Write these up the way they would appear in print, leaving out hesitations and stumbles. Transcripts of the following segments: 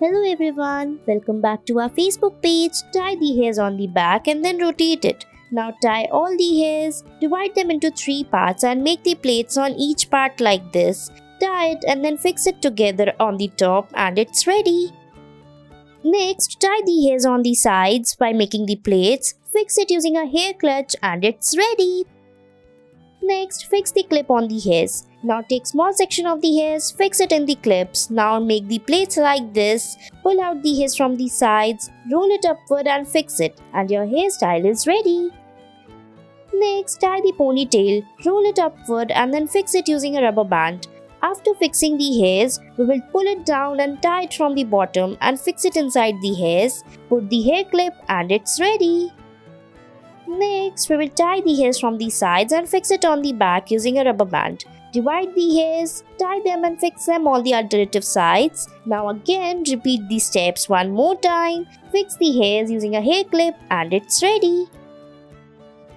Hello everyone, welcome back to our Facebook page. Tie the hairs on the back and then rotate it. Now tie all the hairs, divide them into 3 parts and make the plaits on each part like this. Tie it and then fix it together on the top and it's ready. Next, tie the hairs on the sides by making the plaits. Fix it using a hair clutch and it's ready. Next, fix the clip on the hairs. Now take small section of the hairs, fix it in the clips. Now make the plaits like this. Pull out the hairs from the sides, roll it upward and fix it. And your hairstyle is ready. Next, tie the ponytail, roll it upward and then fix it using a rubber band. After fixing the hairs, we will pull it down and tie it from the bottom and fix it inside the hairs. Put the hair clip and it's ready. Next, we will tie the hairs from the sides and fix it on the back using a rubber band. Divide the hairs, tie them and fix them on the alternative sides. Now again, repeat these steps one more time. Fix the hairs using a hair clip and it's ready.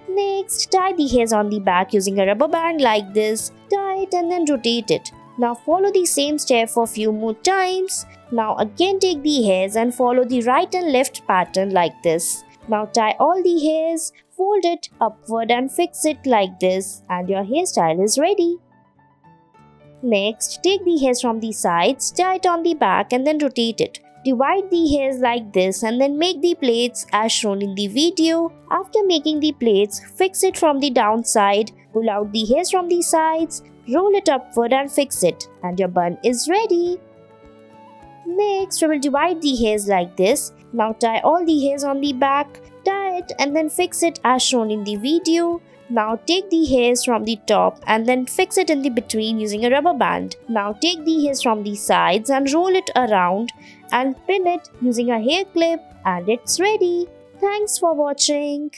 Next, tie the hairs on the back using a rubber band like this. Tie it and then rotate it. Now follow the same step for a few more times. Now again take the hairs and follow the right and left pattern like this. Now tie all the hairs, fold it upward and fix it like this and your hairstyle is ready. Next, take the hairs from the sides, tie it on the back and then rotate it. Divide the hairs like this and then make the plaits as shown in the video. After making the plaits, fix it from the downside, pull out the hairs from the sides, roll it upward and fix it and your bun is ready. Next, we will divide the hairs like this. Now tie all the hairs on the back, tie it and then fix it as shown in the video. Now take the hairs from the top and then fix it in the between using a rubber band. Now take the hairs from the sides and roll it around and pin it using a hair clip and it's ready. Thanks for watching.